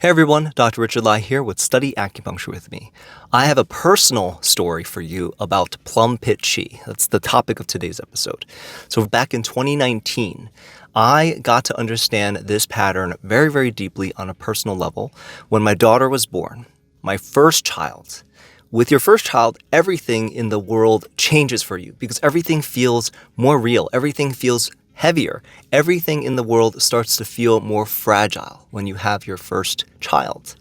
Hey everyone, Dr. Richard Lai here with Study Acupuncture With Me. I have a personal story for you about Plum Pit Qi. That's the topic of today's episode. So back in 2019, I got to understand this pattern very, very deeply on a personal level when my daughter was born, my first child. With your first child, everything in the world changes for you because everything feels more real. Everything feels heavier. Everything in the world starts to feel more fragile when you have your first child.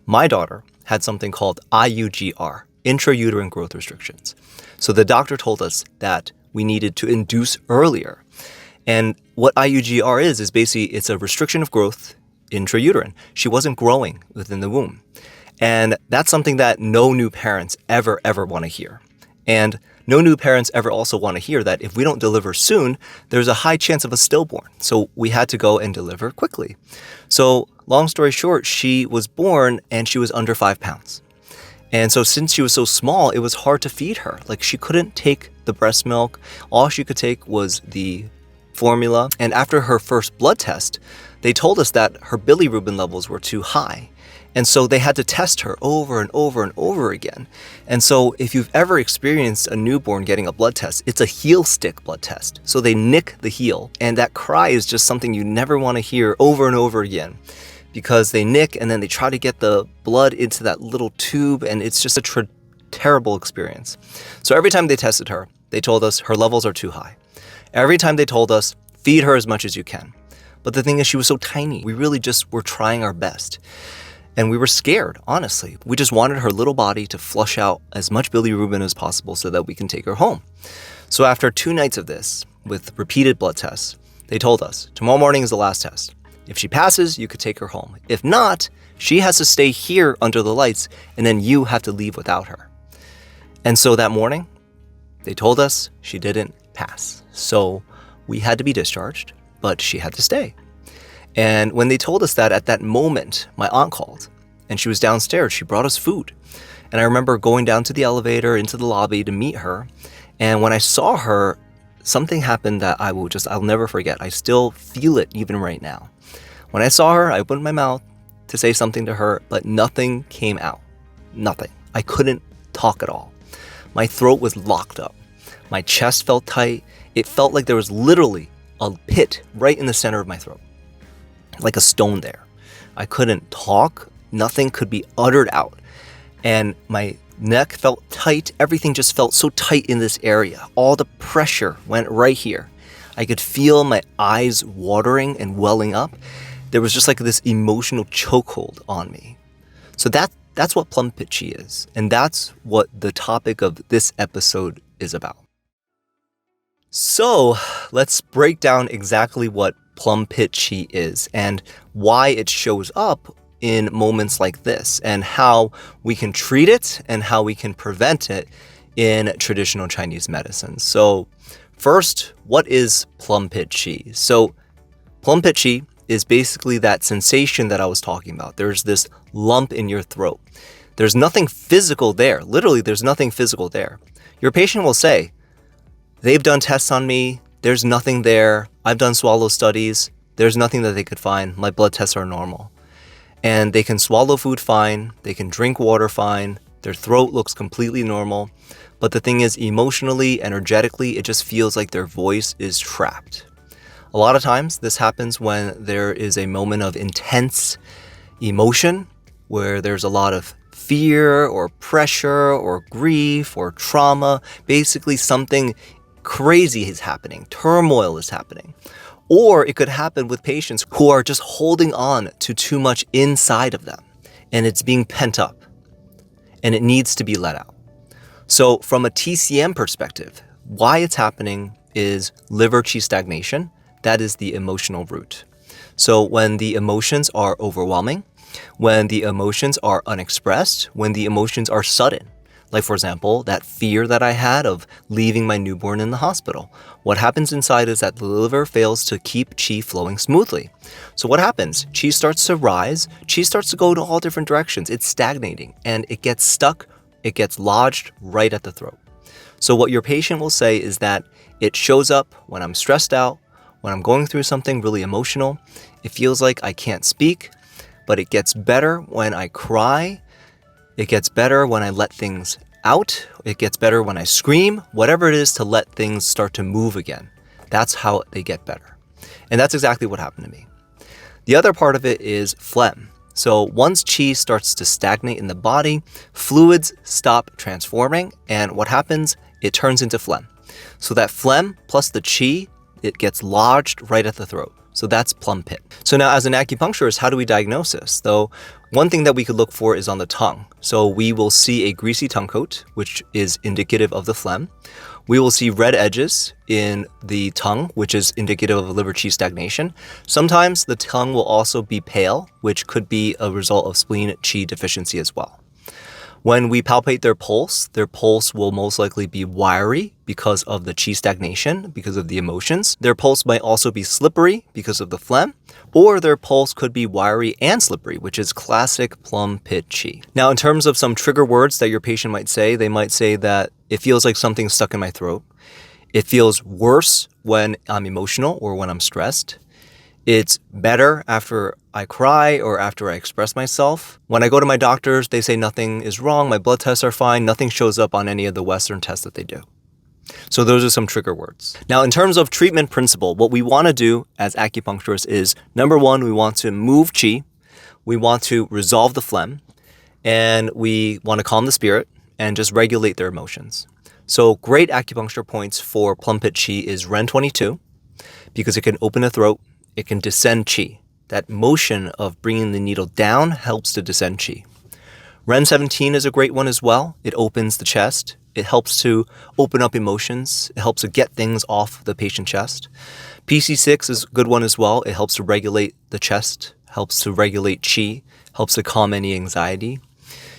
My daughter had something called IUGR, intrauterine growth restrictions. So the doctor told us that we needed to induce earlier. And what IUGR is basically it's a restriction of growth intrauterine. She wasn't growing within the womb. And that's something that no new parents ever want to hear. And no new parents ever also want to hear that if we don't deliver soon, there's a high chance of a stillborn. So we had to go and deliver quickly. So long story short, she was born and she was under 5 pounds. And so since she was so small, it was hard to feed her. Like she couldn't take the breast milk. All she could take was the formula. And after her first blood test, they told us that her bilirubin levels were too high. And so they had to test her over and over again. And so if you've ever experienced a newborn getting a blood test, it's a heel stick blood test. So they nick the heel. And that cry is just something you never want to hear over and over again because they nick and then they try to get the blood into that little tube. And it's just a terrible experience. So every time they tested her, they told us her levels are too high. Every time they told us, feed her as much as you can. But the thing is, she was so tiny. We really just were trying our best. And we were scared, honestly. We just wanted her little body to flush out as much bilirubin as possible so that we can take her home. So after 2 nights of this, with repeated blood tests, they told us, tomorrow morning is the last test. If she passes, you could take her home. If not, she has to stay here under the lights, and then you have to leave without her. And so that morning, they told us she didn't pass. So we had to be discharged, but she had to stay. And when they told us that, at that moment, my aunt called and she was downstairs. She brought us food. And I remember going down to the elevator into the lobby to meet her. And when I saw her, something happened that I'll never forget. I still feel it even right now. When I saw her, I opened my mouth to say something to her, but nothing came out. Nothing. I couldn't talk at all. My throat was locked up. My chest felt tight. It felt like there was literally a pit right in the center of my throat. Like a stone there. I couldn't talk. Nothing could be uttered out. And my neck felt tight. Everything just felt so tight in this area. All the pressure went right here. I could feel my eyes watering and welling up. There was just like this emotional chokehold on me. So that's what Plum Pit Qi is. And that's what the topic of this episode is about. So let's break down exactly what Plum Pit Qi is and why it shows up in moments like this and how we can treat it and how we can prevent it in traditional Chinese medicine. So first, what is Plum Pit Qi? So Plum Pit Qi is basically that sensation that I was talking about. There's this lump in your throat. There's nothing physical there. Literally, there's nothing physical there. Your patient will say, they've done tests on me. There's nothing there. I've done swallow studies. There's nothing that they could find. My blood tests are normal. And they can swallow food fine. They can drink water fine. Their throat looks completely normal. But the thing is, emotionally, energetically, it just feels like their voice is trapped. A lot of times, this happens when there is a moment of intense emotion, where there's a lot of fear or pressure or grief or trauma. Basically, something crazy is happening, turmoil is happening. Or it could happen with patients who are just holding on to too much inside of them and it's being pent up and it needs to be let out. So from a TCM perspective, why it's happening is liver qi stagnation. That is the emotional root. So when the emotions are overwhelming, when the emotions are unexpressed, when the emotions are sudden, like, for example, that fear that I had of leaving my newborn in the hospital. What happens inside is that the liver fails to keep qi flowing smoothly. So what happens? Qi starts to rise. Qi starts to go to all different directions. It's stagnating and it gets stuck. It gets lodged right at the throat. So what your patient will say is that it shows up when I'm stressed out, when I'm going through something really emotional. It feels like I can't speak. but it gets better when I cry. It gets better when I let things out. It gets better when I scream, whatever it is to let things start to move again. That's how they get better. And that's exactly what happened to me. The other part of it is phlegm. So once qi starts to stagnate in the body, fluids stop transforming, and what happens? It turns into phlegm. So that phlegm plus the qi, it gets lodged right at the throat. So that's plum pit. So now as an acupuncturist, how do we diagnose this? Though one thing that we could look for is on the tongue. So we will see a greasy tongue coat, which is indicative of the phlegm. We will see red edges in the tongue, which is indicative of liver qi stagnation. Sometimes the tongue will also be pale, which could be a result of spleen qi deficiency as well. When we palpate their pulse will most likely be wiry because of the qi stagnation, because of the emotions. Their pulse might also be slippery because of the phlegm, or their pulse could be wiry and slippery, which is classic plum pit qi. Now, in terms of some trigger words that your patient might say, they might say that it feels like something's stuck in my throat. It feels worse when I'm emotional or when I'm stressed. It's better after I cry or after I express myself. When I go to my doctors, they say nothing is wrong, my blood tests are fine, nothing shows up on any of the Western tests that they do. So those are some trigger words. Now, in terms of treatment principle, what we want to do as acupuncturists is, number one, we want to move qi, we want to resolve the phlegm, and we want to calm the spirit and just regulate their emotions. So great acupuncture points for plum pit qi is Ren 22, because it can open the throat, it can descend qi. That motion of bringing the needle down helps to descend qi. Ren 17 is a great one as well. It opens the chest. It helps to open up emotions. It helps to get things off the patient's chest. PC6 is a good one as well. It helps to regulate the chest, helps to regulate qi, helps to calm any anxiety.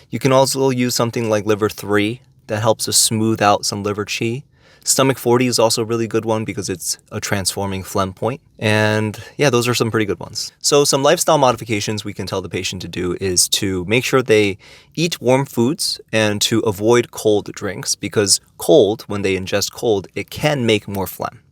You can also use something like liver 3 that helps to smooth out some liver qi. Stomach 40 is also a really good one because it's a transforming phlegm point. And yeah, those are some pretty good ones. So some lifestyle modifications we can tell the patient to do is to make sure they eat warm foods and to avoid cold drinks, because cold, when they ingest cold, it can make more phlegm.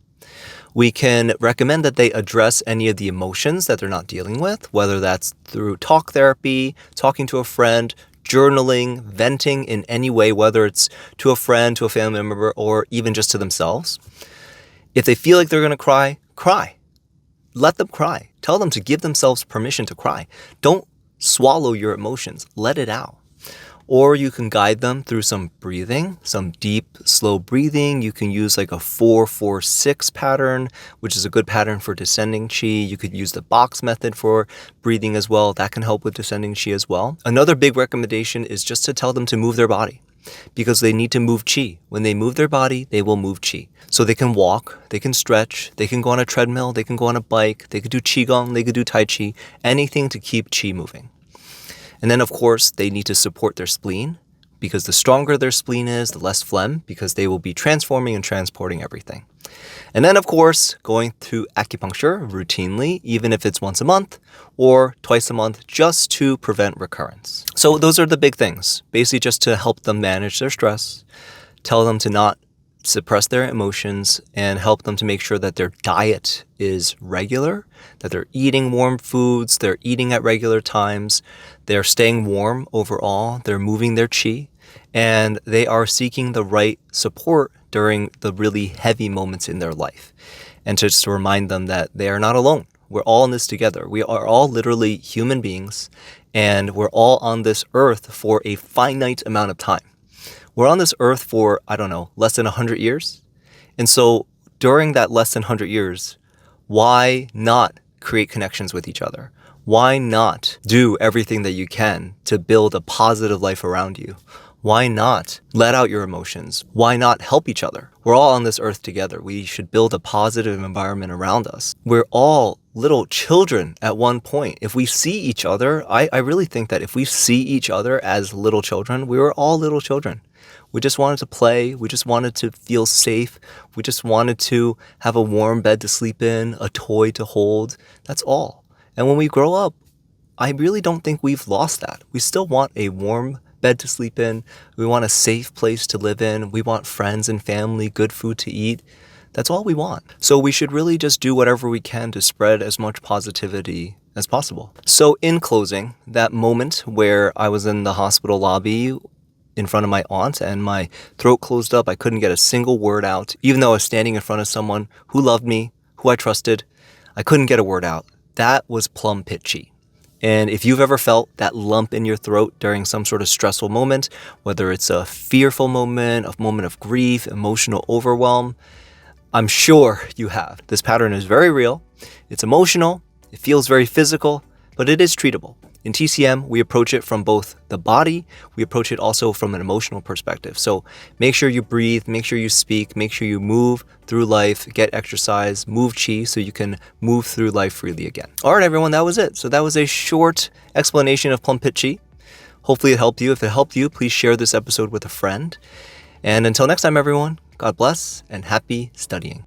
We can recommend that they address any of the emotions that they're not dealing with, whether that's through talk therapy, talking to a friend, journaling, venting in any way, whether it's to a friend, to a family member, or even just to themselves. If they feel like they're going to cry, cry. Let them cry. Tell them to give themselves permission to cry. Don't swallow your emotions. Let it out. Or you can guide them through some breathing, some deep, slow breathing. You can use like a 4-4-6 pattern, which is a good pattern for descending qi. You could use the box method for breathing as well. That can help with descending qi as well. Another big recommendation is just to tell them to move their body, because they need to move qi. When they move their body, they will move qi. So they can walk, they can stretch, they can go on a treadmill, they can go on a bike, they could do qigong, they could do tai chi, anything to keep qi moving. And then, of course, they need to support their spleen, because the stronger their spleen is, the less phlegm, because they will be transforming and transporting everything. And then, of course, going to acupuncture routinely, even if it's once a month or twice a month, just to prevent recurrence. So those are the big things, basically just to help them manage their stress, tell them to not suppress their emotions, and help them to make sure that their diet is regular, that they're eating warm foods, they're eating at regular times, they're staying warm overall, they're moving their qi, and they are seeking the right support during the really heavy moments in their life. And just to remind them that they are not alone. We're all in this together. We are all literally human beings, and we're all on this earth for a finite amount of time. We're on this earth for, less than 100 years. And so during that less than 100 years, why not create connections with each other? Why not do everything that you can to build a positive life around you? Why not let out your emotions? Why not help each other? We're all on this earth together. We should build a positive environment around us. We're all little children at one point. If we see each other, I really think that if we see each other as little children, we were all little children. We just wanted to play. We just wanted to feel safe. We just wanted to have a warm bed to sleep in, a toy to hold. That's all. And when we grow up, I really don't think we've lost that. We still want a warm bed to sleep in. We want a safe place to live in. We want friends and family, good food to eat. That's all we want. So we should really just do whatever we can to spread as much positivity as possible. So in closing, that moment where I was in the hospital lobby in front of my aunt and my throat closed up, I couldn't get a single word out, even though I was standing in front of someone who loved me, who I trusted, I couldn't get a word out. That was Plum Pit Qi. And if you've ever felt that lump in your throat during some sort of stressful moment, whether it's a fearful moment, a moment of grief, emotional overwhelm, I'm sure you have. This pattern is very real. It's emotional. It feels very physical, but it is treatable. In TCM, we approach it from both the body, we approach it also from an emotional perspective. So make sure you breathe, make sure you speak, make sure you move through life, get exercise, move qi so you can move through life freely again. All right, everyone, that was it. So that was a short explanation of Plum Pit Qi. Hopefully it helped you. If it helped you, please share this episode with a friend. And until next time, everyone, God bless and happy studying.